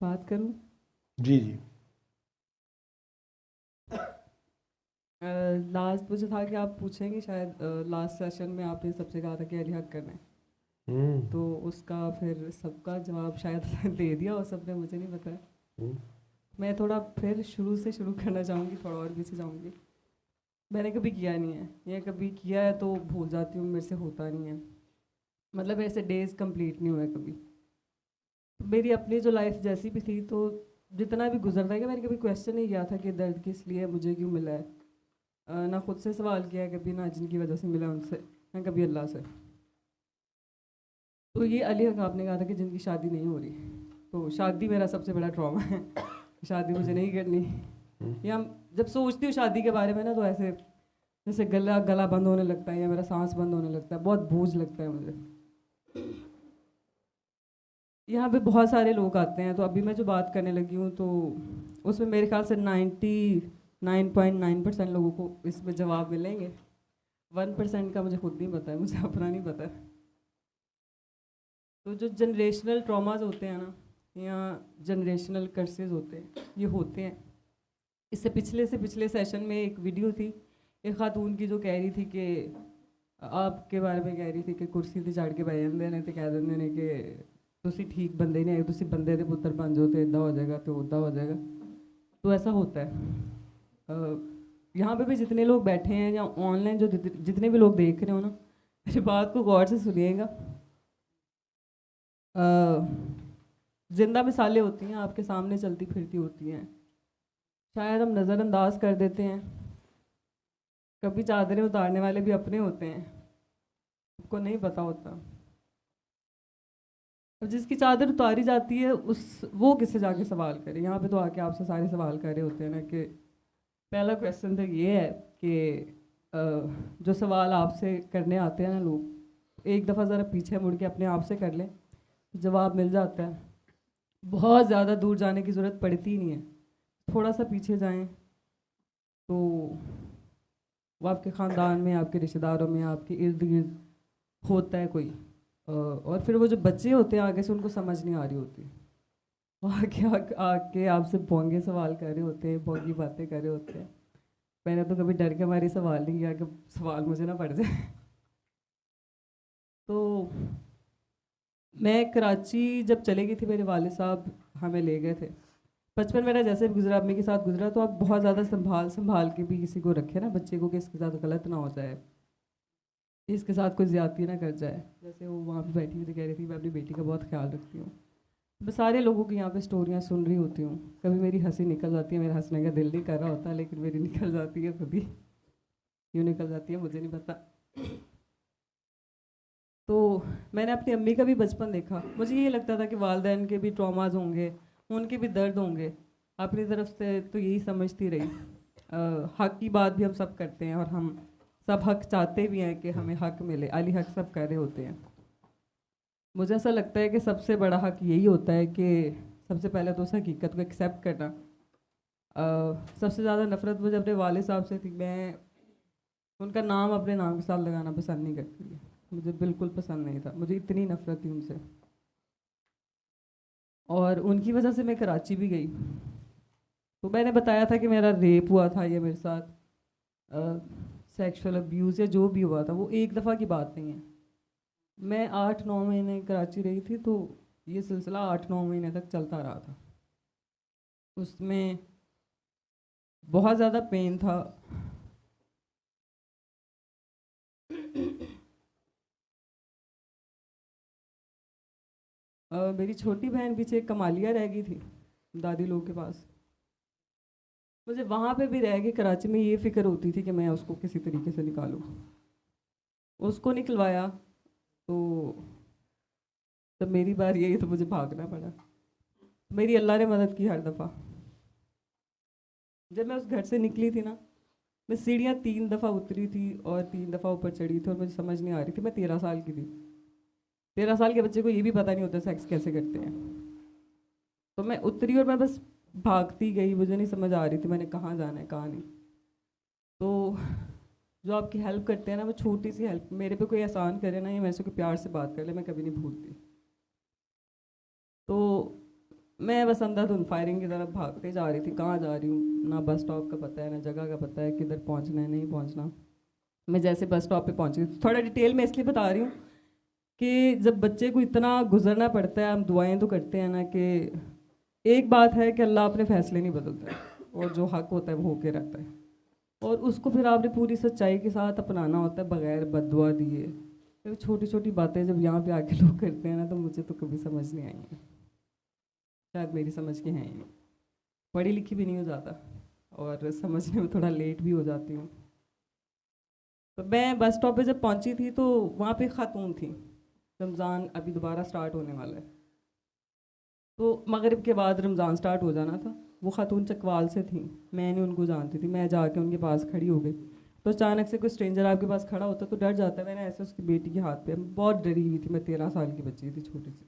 बात करूं? जी जी। लास्ट मुझे था कि आप पूछेंगे शायद, लास्ट सेशन में आपने सबसे कहा था कि अली हक करना है, हम्म। तो उसका फिर सबका जवाब शायद दे दिया और सबने, मुझे नहीं पता। हम्म। मैं थोड़ा फिर शुरू से शुरू करना चाहूँगी, थोड़ा और पीछे जाऊँगी। मैंने कभी किया नहीं है, या कभी किया है तो भूल जाती हूँ, मेरे से होता नहीं है। मतलब ऐसे डेज कंप्लीट नहीं हुए कभी। तो मेरी अपनी जो लाइफ जैसी भी थी, तो जितना भी गुजरता है कि मैंने कभी क्वेश्चन नहीं किया था कि दर्द किस लिए मुझे क्यों मिला है। ना खुद से सवाल किया है कभी, ना जिनकी वजह से मिला उनसे, ना कभी अल्लाह से। तो ये अली हक आपने कहा था कि जिनकी शादी नहीं हो रही, तो शादी मेरा सबसे बड़ा ट्रॉमा है। शादी मुझे नहीं करनी। या जब सोचती हूँ शादी के बारे में ना, तो ऐसे जैसे गला गला बंद होने लगता है, या मेरा सांस बंद होने लगता है, बहुत बोझ लगता है मुझे। यहाँ पे बहुत सारे लोग आते हैं, तो अभी मैं जो बात करने लगी हूँ, तो उसमें मेरे ख्याल से 99.9% लोगों को इसमें जवाब मिलेंगे। 1% का मुझे खुद नहीं पता है, मुझे अपना नहीं पता है। तो जो जनरेशनल ट्रॉमाज होते हैं ना, या जनरेशनल कर्सेज होते हैं, ये होते हैं। इससे पिछले सेशन में एक वीडियो थी, एक खातून की, जो कह रही थी कि आपके बारे में कह रही थी कि कुर्सी ते चढ़ के बह जाते ने, तो कह देंगे ने कि तुसी ठीक बंदे नहीं आए, तुसी बंदे दे पुत्र बन जाओ तो इदा हो जाएगा, तो उदा हो जाएगा। तो ऐसा होता है। यहाँ पे भी जितने लोग बैठे हैं, या ऑनलाइन जो जितने भी लोग देख रहे हो ना, मेरी बात को गौर से सुनिएगा। जिंदा मिसालें होती हैं, आपके सामने चलती फिरती होती हैं, शायद हम नज़रअंदाज कर देते हैं। कभी चादरें उतारने वाले भी अपने होते हैं, आपको नहीं पता होता। अब जिसकी चादर उतारी जाती है, उस वो किससे जाके सवाल करे? यहाँ पे तो आके आपसे सारे सवाल कर रहे होते हैं ना, कि पहला क्वेश्चन तो ये है कि जो सवाल आपसे करने आते हैं ना लोग, एक दफ़ा ज़रा पीछे मुड़ के अपने आप से कर लें, जवाब मिल जाता है। बहुत ज़्यादा दूर जाने की ज़रूरत पड़ती ही नहीं है, थोड़ा सा पीछे जाएं तो वो आपके ख़ानदान में, आपके रिश्तेदारों में, आपके इर्द गिर्द होता है कोई। और फिर वो जो बच्चे होते हैं आगे से, उनको समझ नहीं आ रही होती, वो आके आपसे बोंगे सवाल कर रहे होते हैं, बोंगी बातें कर रहे होते हैं। मैंने तो कभी डर के मारे सवाल नहीं किया कि सवाल मुझे ना पड़ जाए। तो मैं कराची जब चले गई थी, मेरे वालिद साहब हमें ले गए थे। बचपन मेरा जैसे भी गुजरा, अम्मी के साथ गुजरा, तो आप बहुत ज़्यादा संभाल संभाल के भी किसी को रखे ना, बच्चे को, कि इसके साथ गलत ना हो जाए, इसके साथ कोई ज़्यादती ना कर जाए। जैसे वो वहाँ पे बैठी हुई थी, कह रही थी मैं अपनी बेटी का बहुत ख्याल रखती हूँ। मैं सारे लोगों की यहाँ पे स्टोरियाँ सुन रही होती हूँ। कभी मेरी हंसी निकल जाती है, मेरा हंसने का दिल नहीं कर रहा होता, लेकिन मेरी निकल जाती है कभी। क्यों निकल जाती है मुझे नहीं पता। तो मैंने अपनी अम्मी का भी बचपन देखा। मुझे ये लगता था कि वालदैन के भी ट्रॉमाज होंगे, उनके भी दर्द होंगे। अपनी तरफ से तो यही समझती रही। हक की बात भी हम सब करते हैं, और हम सब हक चाहते भी हैं कि हमें हक मिले। अली हक सब कह रहे होते हैं। मुझे ऐसा लगता है कि सबसे बड़ा हक यही होता है कि सबसे पहले तो उस हकीकत को एक्सेप्ट करना। सबसे ज़्यादा नफ़रत मुझे अपने वालिद साहब से थी। मैं उनका नाम अपने नाम के साथ लगाना पसंद नहीं करती थी, मुझे बिल्कुल पसंद नहीं था, मुझे इतनी नफ़रत थी उनसे। और उनकी वजह से मैं कराची भी गई। तो मैंने बताया था कि मेरा रेप हुआ था, ये मेरे साथ सेक्सुअल अब्यूज़ या जो भी हुआ था, वो एक दफ़ा की बात नहीं है। मैं 8-9 महीने कराची रही थी, तो ये सिलसिला 8-9 महीने तक चलता रहा था। उसमें बहुत ज़्यादा पेन था। मेरी छोटी बहन पीछे कमालिया रह गई थी दादी लोगों के पास। मुझे वहाँ पे भी रह के कराची में ये फ़िक्र होती थी कि मैं उसको किसी तरीके से निकालूं। उसको निकलवाया, तो तब मेरी बारी आई, तो मुझे भागना पड़ा। मेरी अल्लाह ने मदद की हर दफ़ा। जब मैं उस घर से निकली थी ना, मैं सीढ़ियाँ 3 दफ़ा उतरी थी और 3 दफ़ा ऊपर चढ़ी थी, और मुझे समझ नहीं आ रही थी। मैं 13 साल की थी। 13 साल के बच्चे को ये भी पता नहीं होता सेक्स कैसे करते हैं। तो मैं उतरी और मैं बस भागती गई, मुझे नहीं समझ आ रही थी मैंने कहाँ जाना है कहाँ नहीं। तो जो आपकी हेल्प करते हैं ना, वो छोटी सी हेल्प मेरे पे कोई एहसान करे ना, या मेरे से कोई प्यार से बात कर ले, मैं कभी नहीं भूलती। तो मैं बस अंधाधुंध फायरिंग की तरफ भागते जा रही थी, कहाँ जा रही हूँ ना बस स्टॉप का पता है ना जगह का पता है, किधर पहुँचना है नहीं पहुँचना। मैं जैसे बस स्टॉप पे पहुँची, थोड़ा डिटेल में इसलिए बता रही हूँ कि जब बच्चे को इतना गुजरना पड़ता है, हम दुआएं तो करते हैं ना कि एक बात है कि अल्लाह अपने फैसले नहीं बदलता और जो हक होता है वो होके रहता है, और उसको फिर आपने पूरी सच्चाई के साथ अपनाना होता है बगैर बद्दुआ दिए। तो छोटी छोटी बातें जब यहाँ पे आके लोग करते हैं ना, तो मुझे तो कभी समझ नहीं आई है, शायद मेरी समझ की है ही नहीं। पढ़ी लिखी भी नहीं हो जाता और समझने में थोड़ा लेट भी हो जाती हूँ। तो मैं बस स्टॉप पे जब पहुँची थी तो वहाँ पे खातून थी, रमज़ान अभी दोबारा स्टार्ट होने वाला है, तो मगरिब के बाद रमज़ान स्टार्ट हो जाना था। वो खातून चकवाल से थी, मैंने उनको जानती थी, मैं जाके उनके पास खड़ी हो गई। तो अचानक से कोई स्ट्रेंजर आपके पास खड़ा होता तो डर जाता है। मैंने ऐसे उसकी बेटी के हाथ पे, बहुत डरी हुई थी, मैं 13 साल की बच्ची थी छोटी सी,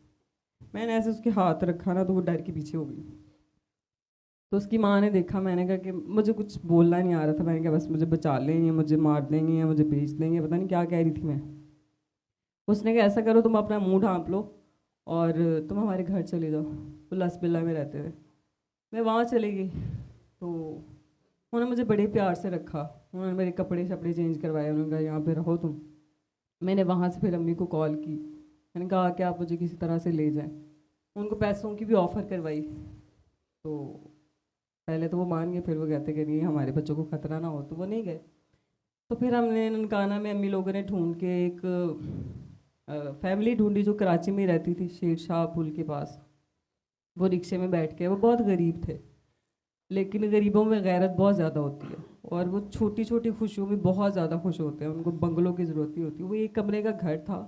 मैंने ऐसे उसके हाथ रखा ना तो वो डर के पीछे हो गई। तो उसकी माँ ने देखा, मैंने कहा कि मुझे कुछ बोलना नहीं आ रहा था, मैंने कहा बस मुझे बचा लेंगे, मुझे मार देंगे या मुझे बेच देंगे, पता नहीं क्या कह रही थी मैं। उसने कहा ऐसा करो तुम अपना मुंह ढांप लो और तुम हमारे घर चले जाओ। वो लसबिल्ला में रहते थे। मैं वहाँ चली गई तो उन्होंने मुझे बड़े प्यार से रखा, उन्होंने मेरे कपड़े शपड़े चेंज करवाए, उन्होंने कहा यहाँ पे रहो तुम। मैंने वहाँ से फिर अम्मी को कॉल की, मैंने कहा कि आप मुझे किसी तरह से ले जाएं। उनको पैसों की भी ऑफ़र करवाई, तो पहले तो वो मान गए, फिर वो कहते कि नहीं हमारे बच्चों को खतरा ना हो, तो वो नहीं गए। तो फिर हमने ननकाना में अम्मी लोगों ने ढूंढ के एक फैमिली ढूंढी जो कराची में रहती थी, शेर शाह पुल के पास। वो रिक्शे में बैठ के, वो बहुत गरीब थे, लेकिन गरीबों में गैरत बहुत ज़्यादा होती है और वो छोटी छोटी खुशियों में बहुत ज़्यादा खुश होते हैं, उनको बंगलों की ज़रूरत नहीं होती। वो एक कमरे का घर था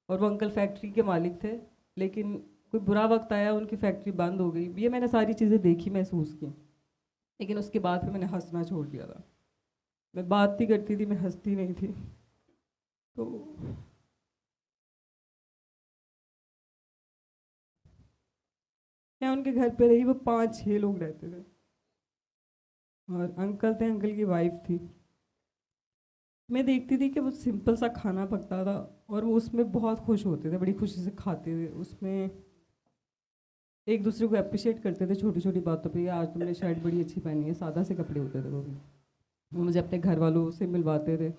और वो अंकल फैक्ट्री के मालिक थे, लेकिन कोई बुरा वक्त आया, उनकी फैक्ट्री बंद हो गई। ये मैंने सारी चीज़ें देखी, महसूस की, लेकिन उसके बाद फिर मैंने हंसना छोड़ दिया था। मैं बात ही करती थी, मैं हंसती नहीं थी। तो मैं उनके घर पे रही, वो 5-6 लोग रहते थे और अंकल थे, अंकल की वाइफ थी। मैं देखती थी कि वो सिंपल सा खाना पकता था और वो उसमें बहुत खुश होते थे, बड़ी खुशी से खाते थे, उसमें एक दूसरे को अप्रिशिएट करते थे छोटी छोटी बातों पे। आज तुमने शर्ट बड़ी अच्छी पहनी है, सादा से कपड़े होते थे वो भी। वो मुझे अपने घर वालों से मिलवाते थे,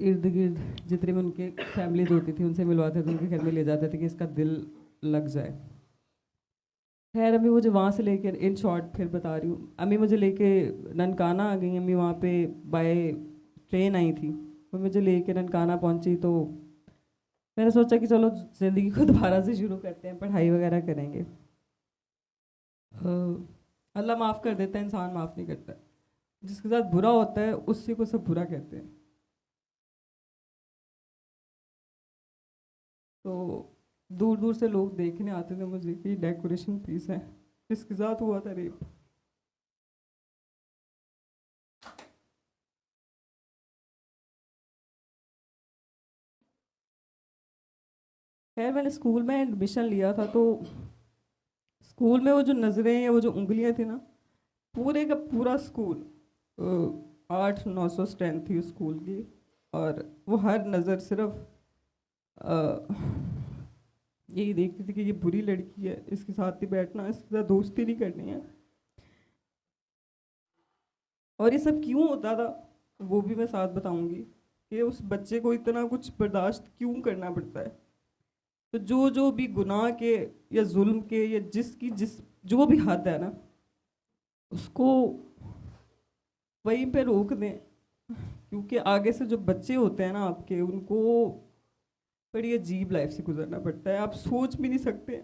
इर्द गिर्द जितने भी उनके फैमिलीज होती थी उनसे मिलवाते थे, उनके घर में ले जाते थे कि इसका दिल लग जाए। खैर अम्मी मुझे वहाँ से लेकर, इन शॉर्ट फिर बता रही हूँ, अम्मी मुझे लेके ननकाना आ गई। अम्मी वहाँ पे बाय ट्रेन आई थी, वो मुझे लेके ननकाना पहुँची। तो मैंने सोचा कि चलो ज़िंदगी को दोबारा से शुरू करते हैं, पढ़ाई वगैरह करेंगे। अल्लाह माफ़ कर देता है, इंसान माफ़ नहीं करता। जिसके साथ बुरा होता है उसी को सब बुरा कहते हैं। तो दूर दूर से लोग देखने आते थे मुझे कि डेकोरेशन पीस है, जिसके साथ हुआ था रेप। खैर मैंने स्कूल में एडमिशन लिया था, तो स्कूल में वो जो नज़रें या वो जो उंगलियां थी ना, पूरे का पूरा स्कूल, 800-900 स्ट्रेंथ थी उस स्कूल की, और वो हर नज़र सिर्फ यही देखती थी कि ये बुरी लड़की है, इसके साथ ही बैठना, इसके साथ दोस्ती नहीं करनी है। और ये सब क्यों होता था वो भी मैं साथ बताऊंगी कि उस बच्चे को इतना कुछ बर्दाश्त क्यों करना पड़ता है। तो जो जो भी गुनाह के या जुल्म के या जिसकी जिस जो भी हद है ना, उसको वहीं पे रोक दें, क्योंकि आगे से जो बच्चे होते हैं ना आपके, उनको बड़ी अजीब लाइफ से गुजरना पड़ता है, आप सोच भी नहीं सकते।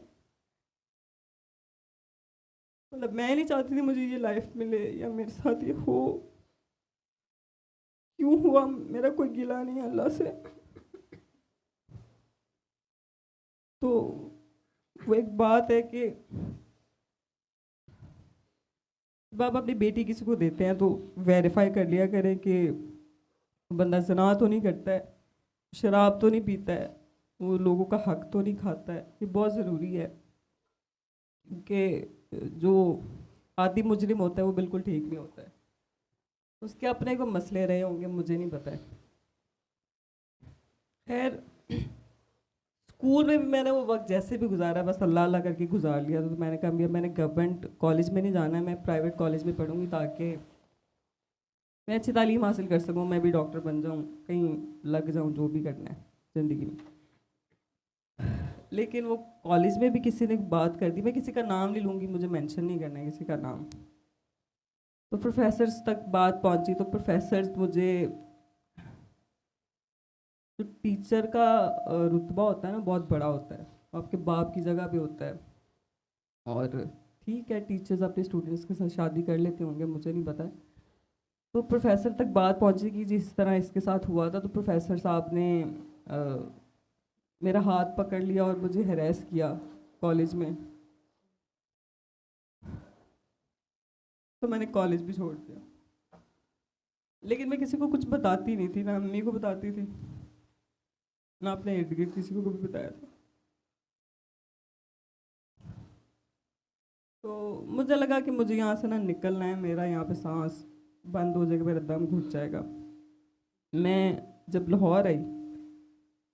मतलब मैं नहीं चाहती थी मुझे ये लाइफ मिले या मेरे साथ ये हो, क्यों हुआ मेरा कोई गिला नहीं है अल्लाह से। तो वो एक बात है कि जब आप अपनी बेटी किसी को देते हैं तो वेरीफाई कर लिया करें कि बंदा ज़ना तो नहीं करता है, शराब तो नहीं पीता है, वो लोगों का हक तो नहीं खाता है। ये बहुत ज़रूरी है, क्योंकि जो आदि मुजरिम होता है वो बिल्कुल ठीक नहीं होता है, उसके अपने को मसले रहे होंगे, मुझे नहीं पता है। खैर स्कूल में भी मैंने वो वक्त जैसे भी गुजारा, बस अल्लाह अल्लाह करके गुजार लिया। तो मैंने कहा भैया मैंने गवर्नमेंट कॉलेज में नहीं जाना है, मैं प्राइवेट कॉलेज में पढ़ूंगी ताकि मैं अच्छी तालीम हासिल कर सकूँ, मैं भी डॉक्टर बन जाऊँ, कहीं लग जाऊँ, जो भी करना है ज़िंदगी में। लेकिन वो कॉलेज में भी किसी ने बात कर दी, मैं किसी का नाम नहीं लूँगी, मुझे मेंशन नहीं करना है किसी का नाम। तो प्रोफेसर्स तक बात पहुँची, तो प्रोफेसर्स मुझे, जो टीचर का रुतबा होता है ना बहुत बड़ा होता है, आपके बाप की जगह भी होता है। और ठीक है, टीचर्स अपने स्टूडेंट्स के साथ शादी कर लेते होंगे, मुझे नहीं पता है। तो प्रोफेसर तक बात पहुंची कि जिस तरह इसके साथ हुआ था, तो प्रोफेसर साहब ने मेरा हाथ पकड़ लिया और मुझे हैरेस किया कॉलेज में। तो मैंने कॉलेज भी छोड़ दिया, लेकिन मैं किसी को कुछ बताती नहीं थी, ना अम्मी को बताती थी, ना अपने इर्द गिर्द किसी को भी बताया था। तो मुझे लगा कि मुझे यहाँ से ना निकलना है, मेरा यहाँ पे सांस बंद हो जाएगा, मेरा दम घुट जाएगा। मैं जब लाहौर आई,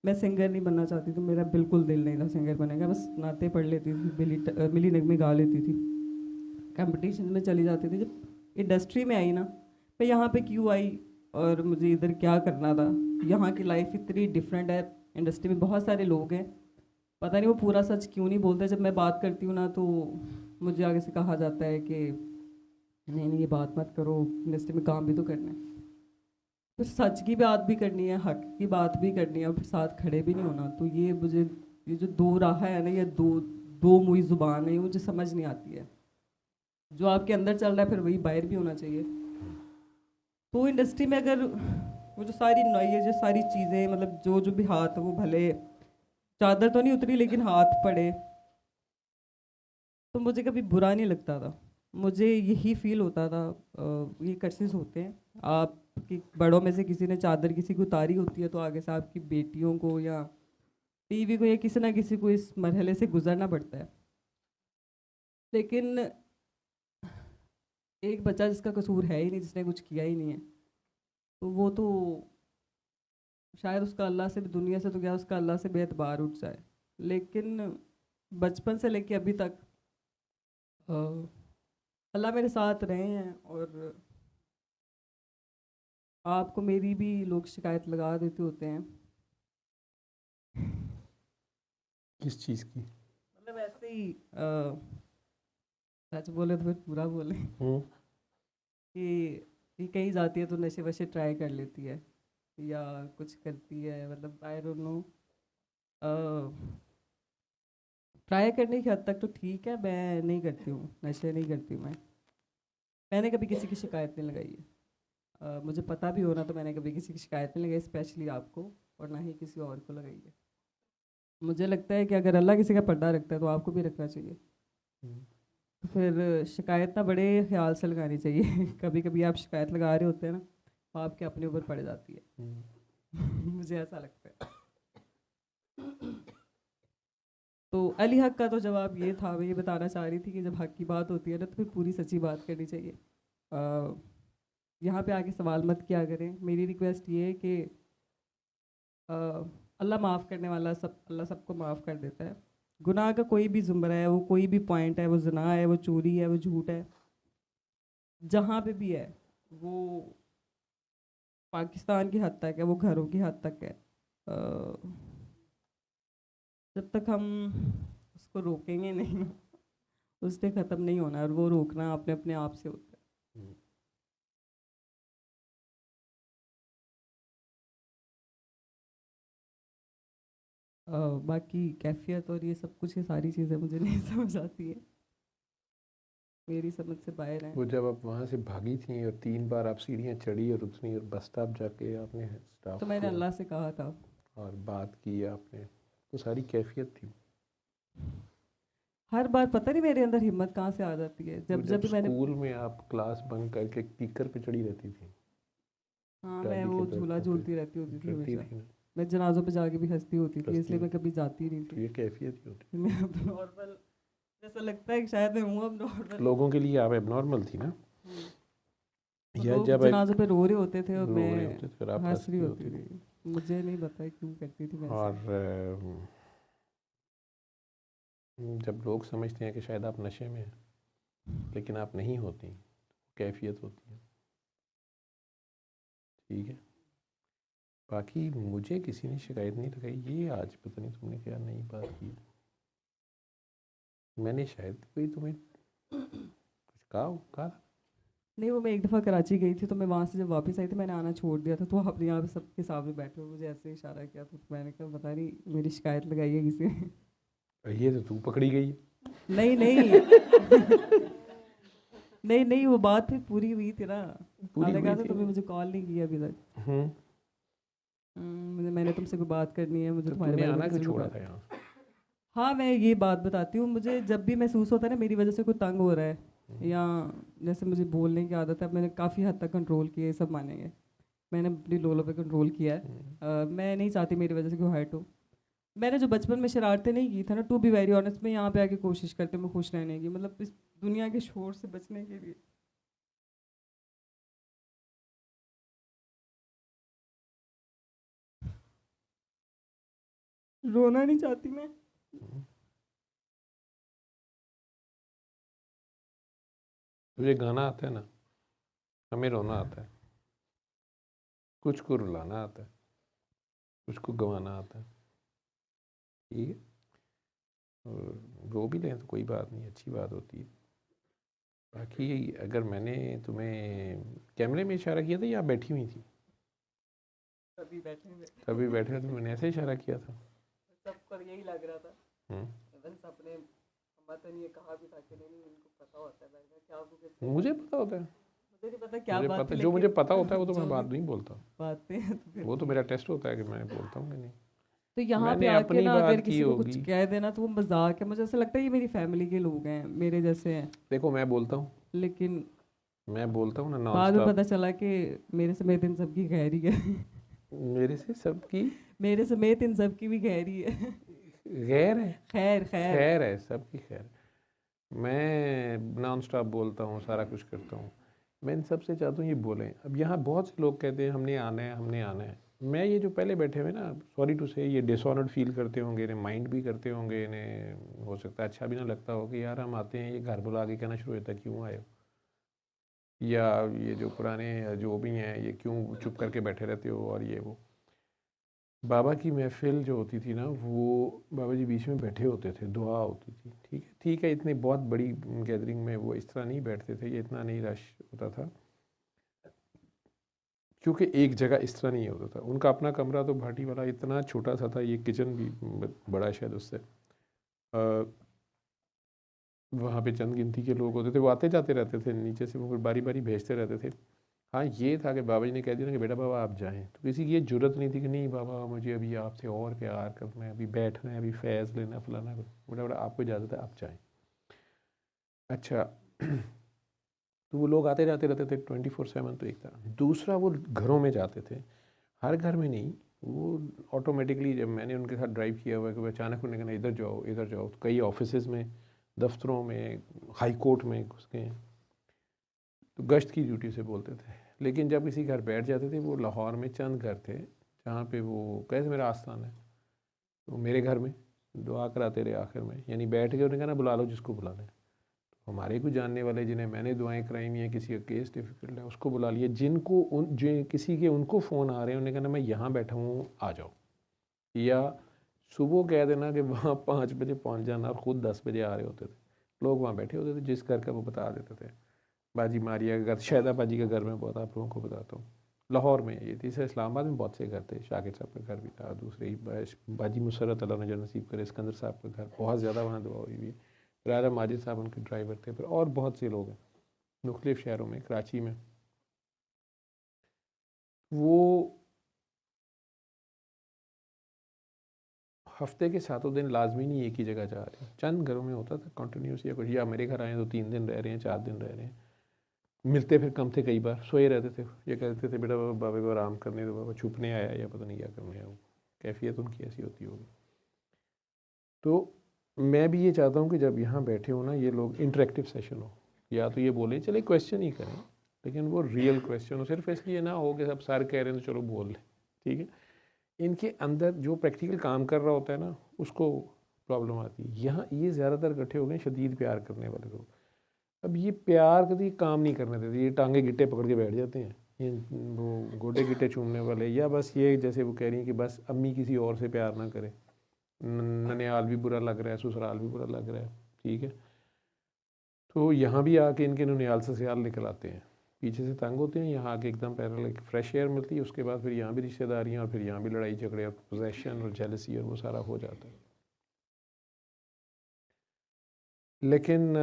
मैं सिंगर नहीं बनना चाहती थी, मेरा बिल्कुल दिल नहीं था सिंगर बनने का। बस नाते पढ़ लेती थी, मिली नगमे गा लेती थी, कंपटीशन में चली जाती थी। जब इंडस्ट्री में आई ना, मैं यहाँ पे क्यों आई और मुझे इधर क्या करना था। यहाँ की लाइफ इतनी डिफरेंट है, इंडस्ट्री में बहुत सारे लोग हैं, पता नहीं वो पूरा सच क्यों नहीं बोलते। जब मैं बात करती हूँ ना, तो मुझे आगे से कहा जाता है कि नहीं नहीं ये बात मत करो, इंडस्ट्री में काम भी तो करना है। फिर सच की बात भी करनी है, हक की बात भी करनी है, और फिर साथ खड़े भी नहीं होना। तो ये मुझे, ये जो दो राह है ना, ये दो मुई जुबान है, ये मुझे समझ नहीं आती है। जो आपके अंदर चल रहा है फिर वही बाहर भी होना चाहिए। तो इंडस्ट्री में अगर वो जो सारी ये जो सारी चीज़ें, मतलब जो जो भी हाथ, वो भले चादर तो नहीं उतरी लेकिन हाथ पड़े, तो मुझे कभी बुरा नहीं लगता था। मुझे यही फील होता था, ये कर्सेस होते हैं, आपकी बड़ों में से किसी ने चादर किसी को उतारी होती है, तो आगे से आपकी बेटियों को या बीवी को या किसी ना किसी को इस मरहले से गुजरना पड़ता है। लेकिन एक बच्चा जिसका कसूर है ही नहीं, जिसने कुछ किया ही नहीं है, तो वो तो शायद उसका अल्लाह से भी, दुनिया से तो क्या, उसका अल्लाह से बेतबार उठ जाए। लेकिन बचपन से लेके अभी तक अ, अल्लाह मेरे साथ रहे हैं। और आपको मेरी भी लोग शिकायत लगा देते होते हैं, किस चीज़ की? मतलब ऐसे ही सच बोले तो फिर पूरा बोले कि ये कहीं जाती है तो नशे वशे ट्राई कर लेती है या कुछ करती है, मतलब आई डोंट नो। ट्राई करने की हद तक तो ठीक है, मैं नहीं करती हूँ, नशे नहीं करती हूँ मैं। मैंने कभी किसी की शिकायत नहीं लगाई है। मुझे पता भी होना तो मैंने कभी किसी की शिकायत नहीं लगाई, स्पेशली आपको, और ना ही किसी और को लगाई है। मुझे लगता है कि अगर अल्लाह किसी का पर्दा रखता है तो आपको भी रखना चाहिए। तो फिर शिकायत ना बड़े ख्याल से लगानी चाहिए। कभी कभी आप शिकायत लगा रहे होते हैं ना, तो आपके अपने ऊपर पड़ जाती है। मुझे ऐसा लगता है। तो अली हक का तो जवाब ये था, मैं ये बताना चाह रही थी कि जब हक की बात होती है ना, तो फिर पूरी सच्ची बात करनी चाहिए। यहाँ पे आके सवाल मत किया करें। मेरी रिक्वेस्ट ये है कि अल्लाह माफ़ करने वाला, सब अल्लाह सबको माफ़ कर देता है। गुनाह का कोई भी ज़ुमरा है, वो कोई भी पॉइंट है, वो ज़िना है, वो चोरी है, वो झूठ है, जहाँ पे भी है, वो पाकिस्तान की हद तक है, वो घरों की हद तक है। जब तक हम उसको रोकेंगे नहीं, उसने ख़त्म नहीं होना, और वो रोकना अपने अपने आप से होता है। बाकी कैफियत और ये सब कुछ, ये सारी चीज़ें मुझे नहीं समझ आती है, मेरी समझ से बाहर है। वो जब आप वहाँ से भागी थी और 3 बार आप सीढ़ियाँ चढ़ी और उतनी, और बस स्टॉप जाके आपने स्टाफ तो मैंने को अल्लाह से कहा था, और बात की आपने, तो सारी कैफियत थी। हर बार पता नहीं मेरे अंदर हिम्मत कहाँ से आ जाती है। वो जब जब जब भी मैंने, स्कूल में आप क्लास बंक करके टीकर पे चढ़ी रहती थी, हाँ मैं डाली के वो झूला दरख्तों पे झूलती रहती होती थी रहती हमेशा। थी ना, मैं जनाजों पे जाके भी हंसती होती थी, हंसती इसलिए मैं होती। कभी जाती नहीं तो थी। ये कैफियत ही होती। मैं अब नॉर्मल, जैसा लगता है कि शायद मैं हूँ अब नॉर्मल। लोगों के लिए आप एबनॉर्मल थी ना, तो या लोग जब जनाजों पे रो रहे होते थे और रो रहे मैं होते थे और आप हंस रही हंसती होती होती थी। थी। मुझे नहीं पता क्यों करती थी मैं ऐसा। और जब लोग समझते हैं कि शायद आप नशे में हैं लेकिन आप नहीं होती, कैफियत होती है। ठीक है, बाकी मुझे किसी ने शिकायत नहीं लगाई। ये आज पता नहीं तुमने क्या नई बात की, मैंने शायद कोई तुम्हें कुछ कहा था। नहीं, वो मैं एक दफ़ा कराची गई थी तो मैं वहाँ से जब वापस आई थी मैंने आना छोड़ दिया था, तो आप यहाँ पे सबके सामने बैठे हो मुझे ऐसे इशारा किया, तो मैंने कहा पता नहीं मेरी शिकायत लगाई है किसी ने। ये तो तू पकड़ी गई। नहीं नहीं नहीं नहीं, वो बात फिर पूरी हुई थी ना। पूरी आपने हुई कहा था थी। तुमने मुझे कॉल नहीं किया अभी तक। हम्म, मैंने तुमसे कोई बात करनी है, मुझे तो तुम्हारे तूने बारे में आना किसी क्यों को छोड़ा बात। था यहाँ? हाँ, मैं ये बात बताती हूँ, मुझे जब भी महसूस होता है ना मेरी वजह से कोई तंग हो रहा है या जैसे मुझे बोलने की आदत है, मैंने काफ़ी हद तक कंट्रोल किया है, सब मानेंगे मैंने अपनी लोलो पे कंट्रोल किया है। मैं नहीं चाहती मेरी वजह से कोई हर्ट हो। मैंने जो बचपन में शरारतें नहीं की था ना, टू बी वेरी ऑनेस्ट, मैं यहाँ पे आके कोशिश करती हूँ मैं खुश रहने की, मतलब इस दुनिया के शोर से बचने के लिए। रोना नहीं चाहती मैं। तुझे गाना आता है ना, हमें रोना आता है, कुछ को रुलाना आता है, कुछ को गंवाना आता है। ठीक है, और रो भी लें तो कोई बात नहीं, अच्छी बात होती है। बाकी अगर मैंने तुम्हें कैमरे में इशारा किया था या आप बैठी हुई थी? तभी बैठे हुए तभी बैठे थे, मैंने ऐसे इशारा किया था। सबको यही लग रहा था। हम्म, इवन सबने मतलब ये कहा भी था कि नहीं नहीं इनको पता होता है, मैंने कहा क्या आपको कैसे मुझे पता होता है, मुझे नहीं पता क्या मुझे बात पता थी, जो मुझे लेकिन पता होता है वो तो जो मैं बात भी नहीं बोलता। बातें हैं तो फिर वो तो ठीक मेरा है। टेस्ट होता है कि मैं बोलता हूँ कि नहीं। तो यहाँ पे मैंने आके अपनी ना अगर बात की किसी को कुछ होगी। कह देना तो वो मजाक है, मुझे ऐसा लगता है ये मेरी फैमिली के लोग हैं, मेरे जैसे हैं, देखो मैं बोलता हूँ, लेकिन मैं बोलता हूँ ना नॉन बाद में स्टॉप। पता चला कि मेरे समेत इन सबकी खैर ही है मेरे से सबकी मेरे समेत इन सबकी भी खैर ही है गैर है, खैर खैर। खैर है, सबकी खैर। मैं नॉन स्टॉप बोलता हूँ, सारा कुछ करता हूँ। मैं इन सबसे चाहता हूँ ये बोलें। अब यहाँ बहुत से लोग कहते हैं हमने आना है, हमने आना है। मैं ये जो पहले बैठे हुए ना, सॉरी टू से, ये डिसऑनर्ड फील करते होंगे, इन्हें माइंड भी करते होंगे, इन्हें हो सकता है अच्छा भी ना लगता हो कि यार हम आते हैं, ये घर बुला के कहना शुरू होता है क्यों आए हो, या ये जो पुराने जो भी हैं ये क्यों चुप करके बैठे रहते हो, और ये वो। बाबा की महफिल जो होती थी ना, वो बाबा जी बीच में बैठे होते थे, दुआ होती थी। ठीक है, ठीक है, इतनी बहुत बड़ी गैदरिंग में वो इस तरह नहीं बैठते थे, ये इतना नहीं रश होता था, क्योंकि एक जगह इस तरह नहीं होता था। उनका अपना कमरा तो भाटी वाला इतना छोटा सा था, ये किचन भी बड़ा शायद उससे। वहाँ पे चंद गिनती के लोग होते थे, वो आते जाते रहते थे नीचे से, वो फिर बारी बारी भेजते रहते थे। हाँ, ये था कि बाबा जी ने कह दिया ना कि बेटा बाबा आप जाएं, तो किसी की ये जरूरत नहीं थी कि नहीं बाबा मुझे अभी आपसे और प्यार करना है, अभी बैठना है, अभी फैज़ लेना है, फलाना। बेटा बेटा आपको इजाज़त है, आप जाएं। अच्छा तो वो लोग आते जाते रहते थे 24/7। तो एक तरह, दूसरा वो घरों में जाते थे, हर घर में नहीं, वो ऑटोमेटिकली जब मैंने उनके साथ ड्राइव किया हुआ है कि अचानक उन्होंने कहना इधर जाओ इधर जाओ, तो कई ऑफिस में, दफ्तरों में, हाई कोर्ट में घुस गए, तो गश्त की ड्यूटी से बोलते थे। लेकिन जब किसी घर बैठ जाते थे, वो लाहौर में चंद घर थे जहाँ पे वो कैसे मेरा आस्थान है, तो मेरे घर में दुआ कराते रहे आखिर में, यानी बैठ के उन्हें कहना बुला लो जिसको बुलाना है। तो हमारे को जानने वाले जिन्हें मैंने दुआएं कराई हुई हैं, किसी का केस डिफिकल्ट है उसको बुला लिया, जिनको जिन किसी के उनको फ़ोन आ रहे हैं उन्हें कहना मैं यहाँ बैठा हूँ आ जाओ, या सुबह कह देना कि वहाँ 5 बजे पहुँच जाना, और ख़ुद 10 बजे आ रहे होते थे। लोग वहाँ बैठे होते थे, जिस घर का वो बता देते थे। बाजी मारिया का घर, शहदा बाजी का घर, मैं बहुत आप लोगों को बताता हूँ, लाहौर में ये तीसरा। इस्लामाबाद में बहुत से घर थे, शाकिर साहब का घर भी था, दूसरे ही बाजी मुसरत अल्लाह नजर नसीब करे, सिकंदर साहब का घर, बहुत ज़्यादा वहाँ दुआ हुई है। राजा माजिद साहब उनके ड्राइवर थे, फिर और बहुत से लोग हैं मुख्तलिफ शहरों में, कराची में। वो हफ्ते के 7 दिन लाजमी नहीं एक ही जगह जा रहे हैं, चंद घरों में होता था कंटिन्यूस, या कुछ, या मेरे घर आए तो 3 दिन रह रहे हैं, 4 दिन रह रहे हैं। मिलते फिर कम थे, कई बार सोए रहते थे, ये कहते थे बेटा बाबा को आराम करने दो, बाबा छुपने आया या पता नहीं क्या करने आया, वो कैफियत उनकी ऐसी होती होगी। तो मैं भी ये चाहता हूँ कि जब यहाँ बैठे हो ना ये लोग, इंटरेक्टिव सेशन हो, या तो ये बोलें चले क्वेश्चन ही करें, लेकिन वो रियल क्वेश्चन हो, सिर्फ इसलिए ना हो कि सब सर कह रहे हैं तो चलो बोल लें। ठीक है, इनके अंदर जो प्रैक्टिकल काम कर रहा होता है ना, उसको प्रॉब्लम आती है। यहाँ ये ज़्यादातर इकट्ठे हो गए शदीद प्यार करने वाले लोग। अब ये प्यार कभी काम नहीं करने देते, ये टांगे गिट्टे पकड़ के बैठ जाते हैं, ये वो गोडे गिट्टे चूमने वाले, या बस ये जैसे वो कह रही हैं कि बस अम्मी किसी और से प्यार ना करे, ननिहाल भी बुरा लग रहा है, ससुराल भी बुरा लग रहा है, ठीक है। तो यहाँ भी आके इनके ननिहाल से सयाल निकल आते हैं, पीछे से तंग होते हैं, यहाँ आके एकदम पैरल एक फ्रेश एयर मिलती है, उसके बाद फिर यहाँ भी रिश्तेदारियाँ और फिर यहाँ भी लड़ाई झगड़े और पोजेशन और जेलसी और वो सारा हो जाता है। लेकिन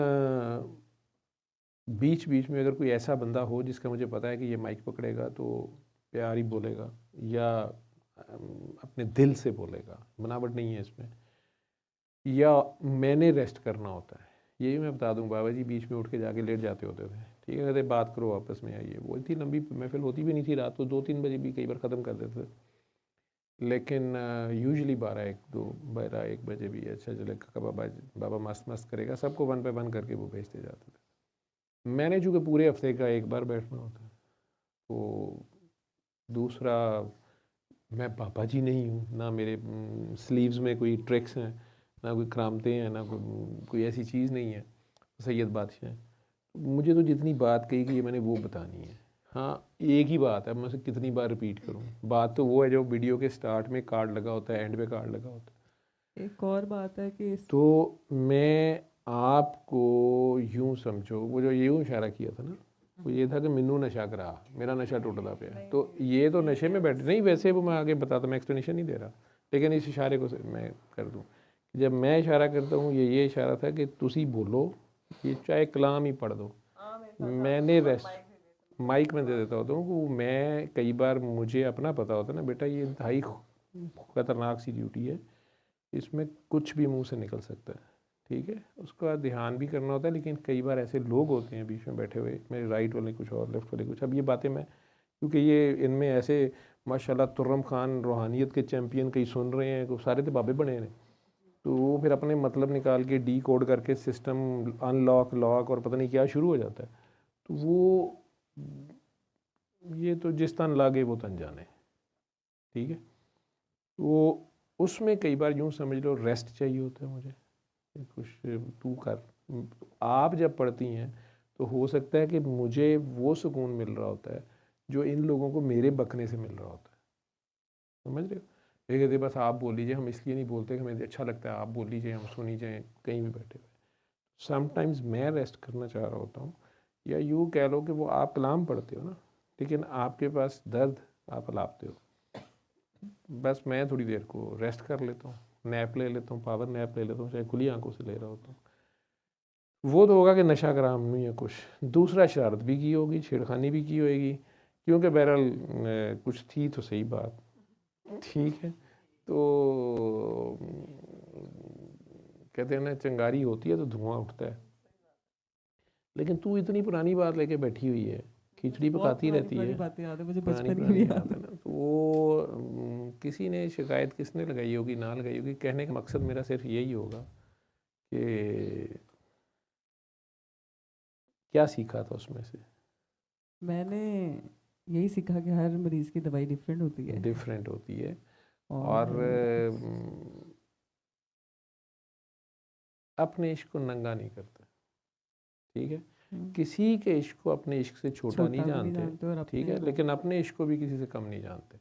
बीच बीच में अगर कोई ऐसा बंदा हो जिसका मुझे पता है कि ये माइक पकड़ेगा तो प्यार ही बोलेगा या अपने दिल से बोलेगा, बनावट नहीं है इसमें, या मैंने रेस्ट करना होता है, यही मैं बता दूं। बाबा जी बीच में उठ के जाके लेट जाते होते थे, ठीक है, कहते बात करो आपस में आइए। वो इतनी लंबी महफिल होती भी नहीं थी, रात को 2-3 बजे भी कई बार ख़त्म कर देते थे, लेकिन यूजुअली 12-1 बजे भी अच्छा चलेगा, बाबा मस्त मस्त करेगा, सबको 1 पे 1 करके वो भेजते जाते थे। मैंने चूँकि पूरे हफ्ते का एक बार बैठना होता है, तो दूसरा मैं बाबा जी नहीं हूँ, ना मेरे स्लीव्स में कोई ट्रिक्स हैं, ना कोई करामते हैं, ना कोई ऐसी चीज़ नहीं है, सैयद बादशाह है। मुझे तो जितनी बात कही गई है मैंने वो बतानी है। हाँ, एक ही बात है, मैं उसे कितनी बार रिपीट करूँ, बात तो वो है जो वीडियो के स्टार्ट में कार्ड लगा होता है, एंड पे कार्ड लगा होता है। एक और बात है कि तो मैं आपको यूँ समझो, वो जो यूँ इशारा किया था ना, वो ये था कि मैनू नशा करा, मेरा नशा टूटता पे, तो ये तो नशे में बैठे नहीं, वैसे वो मैं आगे बताता, मैं एक्सप्लेनेशन नहीं दे रहा, लेकिन इस इशारे को मैं कर दूँ। जब मैं इशारा करता हूँ, ये इशारा था कि तुसी बोलो, ये चाहे कलाम ही पढ़ दो, मैंने रेस्ट माइक में दे देता होता हूँ कि मैं कई बार मुझे अपना पता होता है ना, बेटा ये इंतहाई ख़तरनाक सी ड्यूटी है, इसमें कुछ भी मुंह से निकल सकता है, ठीक है, उसका ध्यान भी करना होता है। लेकिन कई बार ऐसे लोग होते हैं बीच में बैठे हुए, मेरे राइट वाले कुछ और लेफ्ट वाले कुछ, अब ये बातें मैं, क्योंकि ये इनमें ऐसे माशाल्लाह तुर्रम खान रूहानियत के चैम्पियन कई सुन रहे हैं, सारे तो बाबे बने हैं, तो वो फिर अपने मतलब निकाल के डी कोड करके सिस्टम अनलॉक लॉक और पता नहीं क्या शुरू हो जाता है। तो वो ये तो जिस तन लागे वो तन जाने, ठीक है। तो उसमें कई बार यूँ समझ लो रेस्ट चाहिए होता है मुझे, कुछ तू कर। आप जब पढ़ती हैं तो हो सकता है कि मुझे वो सुकून मिल रहा होता है जो इन लोगों को मेरे बकने से मिल रहा होता है, समझ रहे हो। ये कहते बस आप बोल लीजिए, हम इसलिए नहीं बोलते कि हमें अच्छा लगता है, आप बोल लीजिए, हम सुनी जाएँ कहीं भी बैठे हुए। समटाइम्स मैं रेस्ट करना चाह रहा होता हूँ, या यूँ कह लो कि वो आप कलाम पढ़ते हो ना, लेकिन आपके पास दर्द आप अलापते हो, बस मैं थोड़ी देर को रेस्ट कर लेता हूँ, नैप ले लेता हूँ, पावर नैप ले लेता हूँ, चाहे खुली आंखों से ले रहा होता हूँ। वो तो होगा कि नशा कराम नहीं है कुछ, दूसरा शरारत भी की होगी, छेड़खानी भी की होगी, क्योंकि बहरहाल कुछ थी तो सही बात, ठीक है। तो कहते हैं ना, चिंगारी होती है तो धुआं उठता है, लेकिन तू इतनी पुरानी बात लेके बैठी हुई है, खिचड़ी पकाती रहती है, बातें याद है मुझे, पुरानी बचपन की पुरानी भी बात याद है ना। तो वो किसी ने शिकायत किसने लगाई होगी, ना लगाई होगी, कहने का मकसद मेरा सिर्फ यही होगा कि क्या सीखा था उसमें से। मैंने यही सीखा कि हर मरीज़ की दवाई डिफरेंट होती है, डिफरेंट होती है, और अपने इश्क को नंगा नहीं करता, ठीक है, किसी के इश्क को अपने इश्क से छोटा नहीं जानते, और ठीक है, लेकिन अपने इश्क को भी किसी से कम नहीं जानते।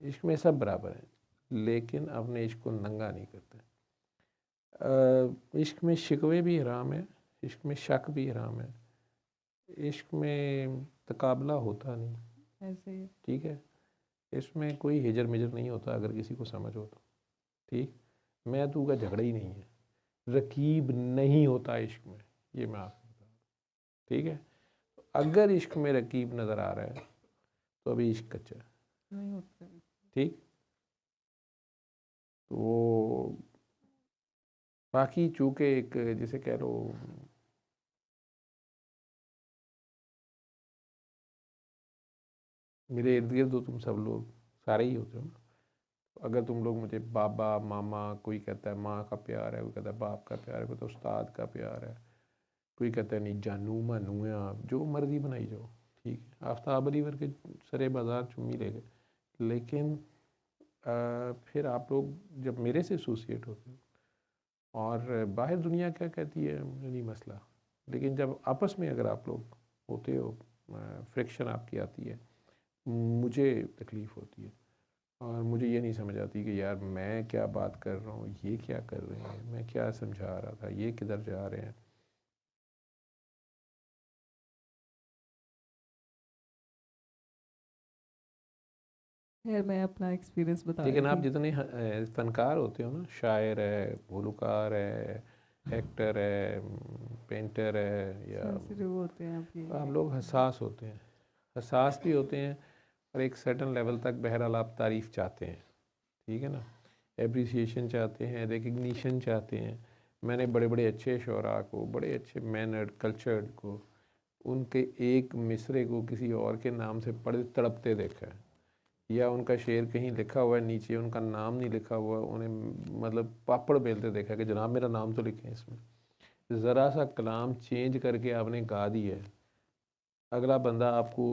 इश्क में सब बराबर हैं, लेकिन अपने इश्क को नंगा नहीं करते। इश्क में शिकवे भी हराम है, इश्क में शक भी हराम है, इश्क में तकाबला होता नहीं, ऐसे ही ठीक है, इसमें कोई हिजर मिजर नहीं होता, अगर किसी को समझ हो तो, ठीक। मैं तू का झगड़ा ही नहीं है, रकीब नहीं होता इश्क में, ये मैं आपको बता रहा हूँ, ठीक है। अगर इश्क में रकीब नज़र आ रहा है तो अभी इश्क कच्चा नहीं होता, ठीक। तो बाकी चूँकि एक जिसे कह लो, मेरे इर्द गिर्द हो तुम सब लोग सारे ही होते हो ना, अगर तुम लोग मुझे बाबा मामा, कोई कहता है माँ का प्यार है, कोई कहता है बाप का प्यार है, कोई तो उस्ताद का प्यार है, कोई कहता है नहीं जानू मानू है, आप जो मर्जी बनाई जाओ, ठीक है। आफ्ताब अली वर्ग के सरे बाज़ार चुम्मी ले गए, लेकिन फिर आप लोग जब मेरे से एसोसिएट होते हो और बाहर दुनिया क्या कहती है मुझे नहीं मसला, लेकिन जब आपस में अगर आप लोग होते हो, फ्रिक्शन आपकी आती है, मुझे तकलीफ़ होती है। और मुझे ये नहीं समझ आती कि यार मैं क्या बात कर रहा हूँ, ये क्या कर रहे हैं, मैं क्या समझा रहा था, ये किधर जा रहे हैं। खैर मैं अपना एक्सपीरियंस बता रही लेकिन आप थी। जितने फ़नकार होते हो ना, शायर है, घुलकार है, एक्टर है, पेंटर है, या सेंसिटिव होते हैं आपकी। आप लोग हसास होते हैं, हसास भी होते हैं, और एक सर्टन लेवल तक बहरहाल आप तारीफ़ चाहते हैं, ठीक है ना, एप्रिसिएशन चाहते हैं, रिकग्निशन चाहते हैं। मैंने बड़े बड़े अच्छे शोरा को, बड़े अच्छे मैनर्ड कल्चर्ड को, उनके एक मिसरे को किसी और के नाम से पढ़ तड़पते देखा है, या उनका शेर कहीं लिखा हुआ है नीचे उनका नाम नहीं लिखा हुआ, उन्हें मतलब पापड़ बेलते देखा कि जनाब मेरा नाम तो लिखें इसमें। ज़रा सा कलाम चेंज करके आपने गा दी है, अगला बंदा आपको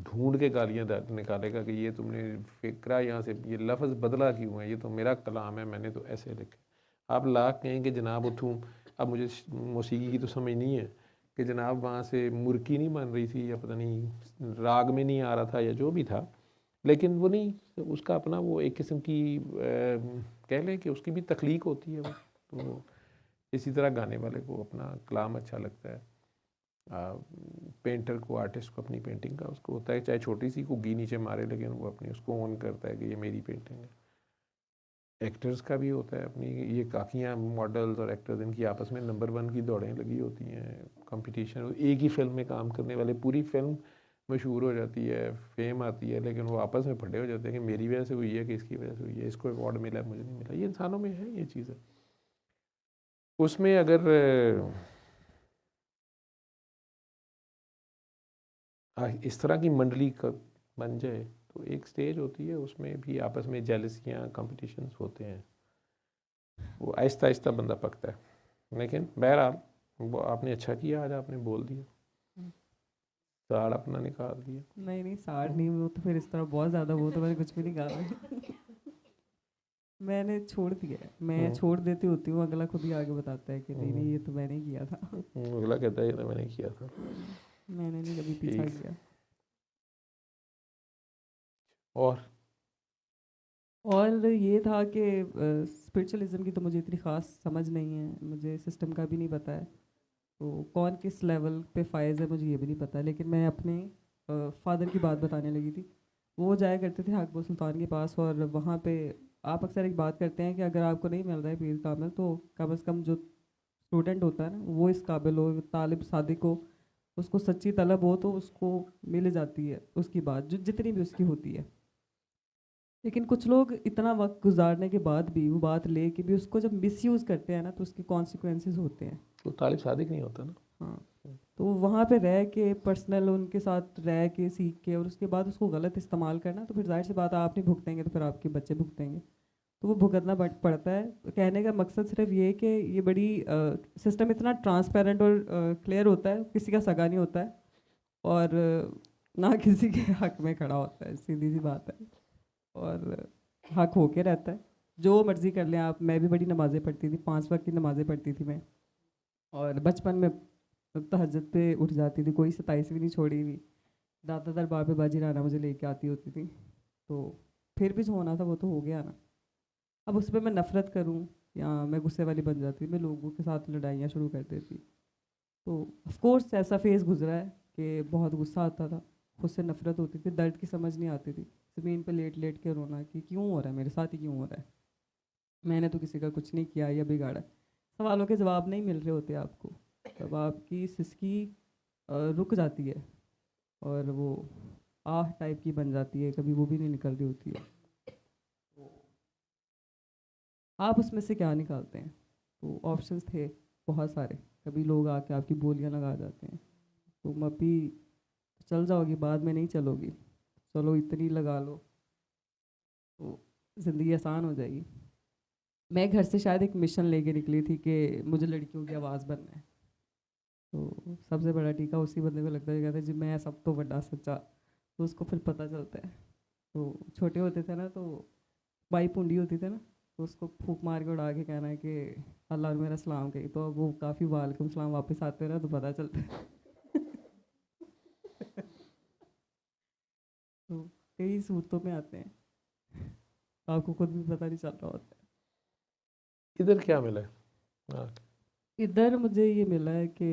ढूंढ के गालियाँ निकालेगा कि ये तुमने फ़िक्रा यहाँ से ये लफ्ज़ बदला क्यों है, ये तो मेरा कलाम है, मैंने तो ऐसे लिखा। आप लाख कहें कि जनाब उठूँ, अब मुझे मौसीकी की तो समझ नहीं है कि जनाब वहाँ से मुर्की नहीं बन रही थी, या पता नहीं राग में नहीं आ रहा था, या जो भी था, लेकिन वो नहीं, उसका अपना वो एक किस्म की कह लें कि उसकी भी तख्लीक होती है वो। तो इसी तरह गाने वाले को अपना कलाम अच्छा लगता है, पेंटर को, आर्टिस्ट को अपनी पेंटिंग का उसको होता है, चाहे छोटी सी को गी नीचे मारे, लेकिन वो अपनी उसको ऑन करता है कि ये मेरी पेंटिंग है। एक्टर्स का भी होता है अपनी, ये काकियाँ मॉडल्स और एक्टर्स इनकी आपस में नंबर 1 की दौड़ें लगी होती हैं, कंपटीशन, एक ही फिल्म में काम करने वाले, पूरी फिल्म मशहूर हो जाती है, फेम आती है, लेकिन वो आपस में फटे हो जाते हैं कि मेरी वजह से हुई है कि इसकी वजह से हुई है, इसको अवार्ड मिला है मुझे नहीं मिला। ये इंसानों में है ये चीज़ें। उसमें अगर इस तरह की मंडली बन जाए तो एक स्टेज होती है, उसमें भी आपस में जेलसियाँ कंपटीशंस होते हैं, वो आहिस्ता आहिस्ता बंदा पकता है। लेकिन बहरहाल वो आपने अच्छा किया, आज आपने बोल दिया, साड़ अपना निकाल दिया। नहीं नहीं, साड़ नहीं, वो तो फिर इस तरह बहुत ज़्यादा, वो तो मैंने कुछ भी नहीं कहा मैंने छोड़ दिया है, मैं छोड़ देती होती हूँ, अगला खुद ही आगे बताता है कि नहीं नहीं ये तो मैंने ही किया था। अगला कहता है ये तो मैंने किया था। मैंने नहीं कभी पीछा ठीक। किया। और ये था कि स्पिरिचुअलिज्म की तो मुझे इतनी ख़ास समझ नहीं है, मुझे सिस्टम का भी नहीं पता है, तो कौन किस लेवल पे फायज़ है मुझे ये भी नहीं पता। लेकिन मैं अपने फादर की बात बताने लगी थी। वो जाया करते थे हाकबो सुल्तान के पास, और वहाँ पे आप अक्सर एक बात करते हैं कि अगर आपको नहीं मिल रहा है पीर कामिल, तो कम से कम जो स्टूडेंट होता है ना वो इस काबिल हो, तालिब सादिक हो, उसको सच्ची तलब हो, तो उसको मिल जाती है उसकी बात, जो जितनी भी उसकी होती है। लेकिन कुछ लोग इतना वक्त गुजारने के बाद भी वो बात ले के भी उसको जब मिसयूज़ करते हैं ना, तो उसके कॉन्सिक्वेंसेस होते हैं। तो तालिब सादिक नहीं होता ना। हाँ, तो वहाँ पे रह के पर्सनल उनके साथ रह के सीख के और उसके बाद उसको गलत इस्तेमाल करना, तो फिर जाहिर सी बात है आप नहीं भुगतेंगे तो फिर आपके बच्चे भुगतेंगे, तो वो भुगतना पड़ता है। कहने का मकसद सिर्फ ये है कि ये बड़ी सिस्टम इतना ट्रांसपेरेंट और क्लियर होता है, किसी का सगा नहीं होता है, और ना किसी के हक में खड़ा होता है, सीधी सी बात है, और हक होके रहता है। जो मर्ज़ी कर लें आप। मैं भी बड़ी नमाज़ें पढ़ती थी, 5 वक्त की नमाज़ें पढ़ती थी मैं, और बचपन में तहज्जुद पे उठ जाती थी, कोई 27वीं नहीं छोड़ी हुई। दादा दरबार पे बाजी राना मुझे लेके आती होती थी, तो फिर भी जो होना था वो तो हो गया ना। अब उस पर मैं नफ़रत करूँ या मैं गुस्से वाली बन जाती, मैं लोगों के साथ लड़ाइयाँ शुरू कर देती। तो ऑफ कोर्स ऐसा फेज़ गुजरा है कि बहुत गुस्सा आता था, खुद से नफ़रत होती थी, दर्द की समझ नहीं आती थी, ज़मीन पे लेट लेट के रोना कि क्यों हो रहा है मेरे साथ, ही क्यों हो रहा है, मैंने तो किसी का कुछ नहीं किया या बिगाड़ा। सवालों के जवाब नहीं मिल रहे होते आपको, तब आपकी सिसकी रुक जाती है, और वो आह टाइप की बन जाती है, कभी वो भी नहीं निकल रही होती है। आप उसमें से क्या निकालते हैं? तो ऑप्शंस थे बहुत सारे। कभी लोग आके आपकी बोलियां लगा जाते हैं, तुम अभी चल जाओगी, बाद में नहीं चलोगी, चलो इतनी लगा लो तो ज़िंदगी आसान हो जाएगी। मैं घर से शायद एक मिशन लेके निकली थी कि मुझे लड़कियों की आवाज़ बनना है, तो सबसे बड़ा टीका उसी बंदे को लगता है, कहता है जी मैं सब तो बड़ा सच्चा, तो उसको फिर पता चलता है। तो छोटे होते थे ना, तो बाई पुंडी होती थे ना, तो उसको फूंक मार के उड़ा के कहना है कि अल्लाह ने मेरा सलाम कही, तो अब वो काफ़ी वालेकुम सलाम वापस आते रहे तो पता चलता है। तो कई सूरतों में आते हैं, आपको खुद भी पता नहीं चल रहा होता इधर क्या मिला है? हाँ, है। इधर मुझे ये मिला है कि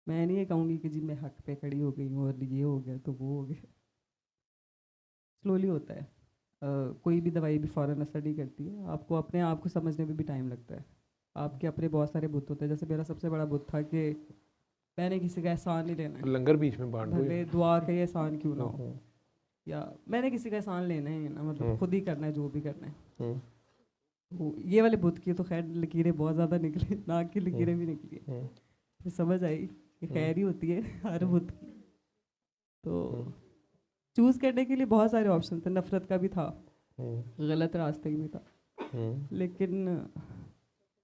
मैं नहीं ये कहूँगी कि जी मैं हक पे खड़ी हो गई हूँ और ये हो गया तो वो हो गया। स्लोली होता है। कोई भी दवाई भी फ़ौरन असर नहीं करती है, आपको अपने आप को समझने में भी टाइम लगता है। आपके अपने बहुत सारे बुत होते हैं, जैसे मेरा सबसे बड़ा बुत था कि मैंने किसी का एहसान नहीं लेना है, लंगर बीच में बांट दो। भले दुआ का ही एहसान क्यों ना हो, या मैंने किसी का एहसान लेना ही है ना, मतलब खुद ही करना है जो भी करना है। तो ये वाले बुत की तो खैर लकीरें बहुत ज़्यादा निकली, नाक की लकीरें भी निकली है। फिर समझ आई कि खैर ही होती है हर बुत की। तो चूज़ करने के लिए बहुत सारे ऑप्शन थे, नफ़रत का भी था, गलत रास्ते का भी था, लेकिन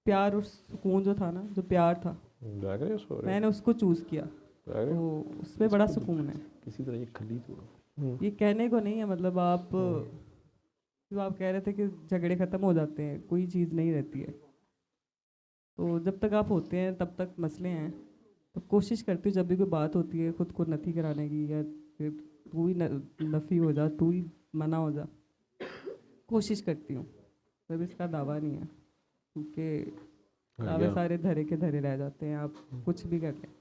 प्यार और सुकून जो था ना, जो प्यार था, मैंने उसको चूज़ किया, तो उसमें बड़ा सुकून है। किसी तरह ये खली तो ये कहने को नहीं है, मतलब आप जो आप कह रहे थे कि झगड़े ख़त्म हो जाते हैं, कोई चीज़ नहीं रहती है। तो जब तक आप होते हैं तब तक मसले हैं। तो कोशिश करती हूँ जब भी कोई बात होती है खुद को नफ़ी कराने की, या फिर तू ही नफ़ी हो जा, तू ही मना हो जा, कोशिश करती हूँ। तब इसका दावा नहीं है, क्योंकि दावे सारे धरे के धरे रह जाते हैं, आप कुछ भी कर लें।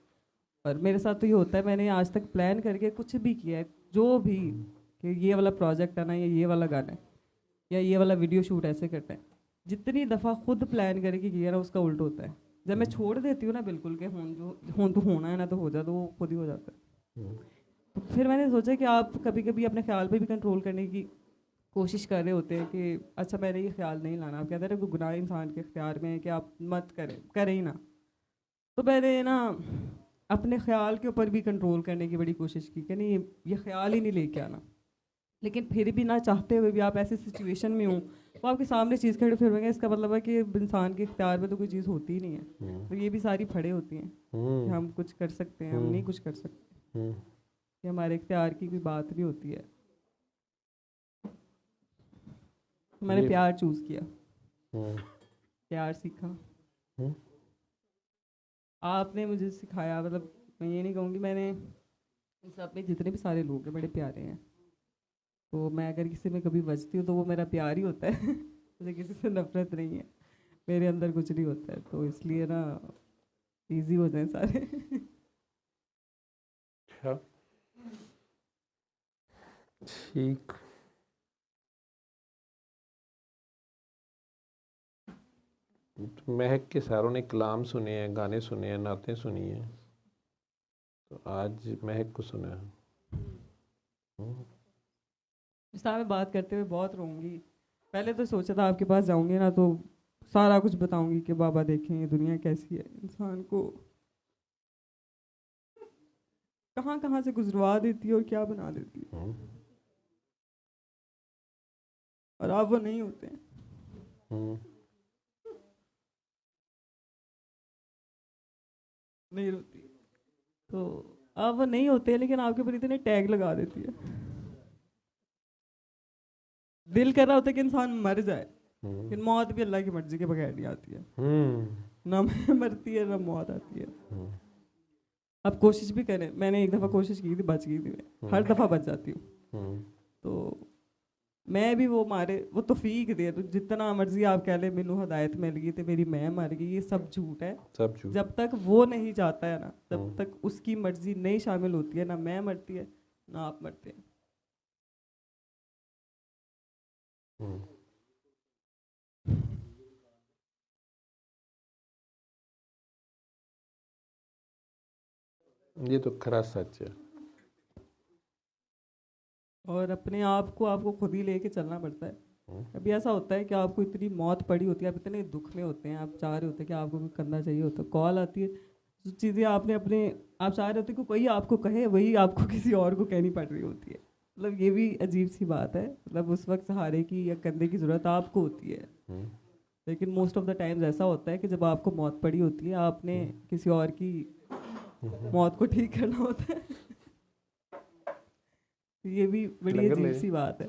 और मेरे साथ तो ये होता है, मैंने आज तक प्लान करके कुछ भी किया है, जो भी, कि ये वाला प्रोजेक्ट आना, या ये वाला गाना है, या ये वाला वीडियो शूट ऐसे करना है, जितनी दफ़ा खुद प्लान करके किया ना उसका उल्टा होता है। जब मैं छोड़ देती हूँ ना बिल्कुल कि हों तो होना है ना तो हो जा, तो वो खुद ही हो जाता है। तो फिर मैंने सोचा कि आप कभी कभी अपने ख्याल पे भी कंट्रोल करने की कोशिश कर रहे होते हैं कि अच्छा मैंने ये ख्याल नहीं लाना। आप कहते हैं ना कोई गुनाह इंसान के इख्तियार में है कि आप मत करें ही ना। तो मैंने ना अपने ख्याल के ऊपर भी कंट्रोल करने की बड़ी कोशिश की कि नहीं ये ख्याल ही नहीं लेके आना। लेकिन फिर भी ना चाहते हुए भी आप ऐसी सिचुएशन में हो, वो आपके सामने चीज़ खड़े फिर होंगे, इसका मतलब है कि इंसान के इख्तियार में तो कोई चीज़ होती ही नहीं है। तो ये भी सारी फड़े होती हैं कि हम कुछ कर सकते हैं, हम नहीं कुछ कर सकते, कि हमारे इख्तियार की कोई बात भी होती है। तो मैंने प्यार चूज़ किया, प्यार सीखा। आपने मुझे सिखाया, मतलब मैं ये नहीं कहूँगी, मैंने इन सब में जितने भी सारे लोग हैं बड़े प्यारे हैं। तो मैं अगर किसी में कभी बचती हूँ तो वो मेरा प्यार ही होता है। मुझे किसी से नफरत नहीं है, मेरे अंदर कुछ नहीं होता है, तो इसलिए ना इजी हो जाए सारे। ठीक। महक के सारों ने कलाम सुने हैं, गाने सुने हैं, नातें सुनी हैं, तो आज महक को सुना है। इस तरह में बात करते हुए बहुत रोऊंगी। पहले तो सोचा था आपके पास जाऊंगी ना तो सारा कुछ बताऊंगी कि बाबा देखें ये दुनिया कैसी है, इंसान को कहाँ कहाँ से गुजरवा देती है और क्या बना देती है। और आप वो नहीं होते हैं। नहीं रोती, तो आप वो नहीं होते हैं, लेकिन आपके ऊपर इतने टैग लगा देती है। दिल कर रहा होता है कि इंसान मर जाए, लेकिन मौत भी अल्लाह की मर्जी के बगैर नहीं आती है। ना मरती है ना मौत आती है। अब कोशिश भी करें, मैंने एक दफ़ा कोशिश की थी, बच गई थी मैं, हर दफ़ा बच जाती हूँ। तो मैं भी वो वो तौफीक दे, तो जितना मर्जी आप कह ले मैनू हदायत मिल गई तो मेरी मैं मर गई, ये सब झूठ है। सब झूठ। जब तक वो नहीं चाहता है ना, जब तक उसकी मर्जी नहीं शामिल होती है, ना मैं मरती है ना आप मरते हैं। ये तो खरा सच है। और अपने आप को आपको खुद ही लेके चलना पड़ता है। कभी ऐसा होता है कि आपको इतनी मौत पड़ी होती है, आप इतने दुख में होते हैं, आप चाह रहे होते हैं कि आपको कुछ करना चाहिए होता है, कॉल आती है, जो चीज़ें आपने अपने आप चाह रहे होते हैं कि कोई आपको कहे, वही आपको किसी और को कहनी पड़ रही होती है। मतलब ये भी अजीब सी बात है, मतलब उस वक्त सहारे की या कंधे की ज़रूरत आपको होती है। लेकिन मोस्ट ऑफ द टाइम्स ऐसा होता है कि जब आपको मौत पड़ी होती है, आपने किसी और की मौत को ठीक करना होता है। ये भी बड़ी अजीब सी बात है।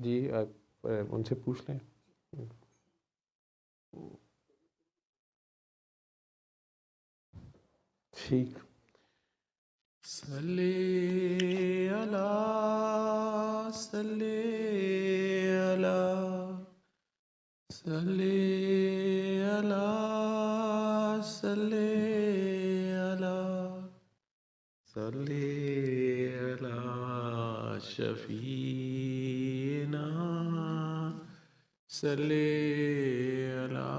जी आप उनसे पूछ लें। ठीक। सल्ले अला सल्ले अला सल्ले अला सल्ले अला सल्ले अला शफीना सल्ले अला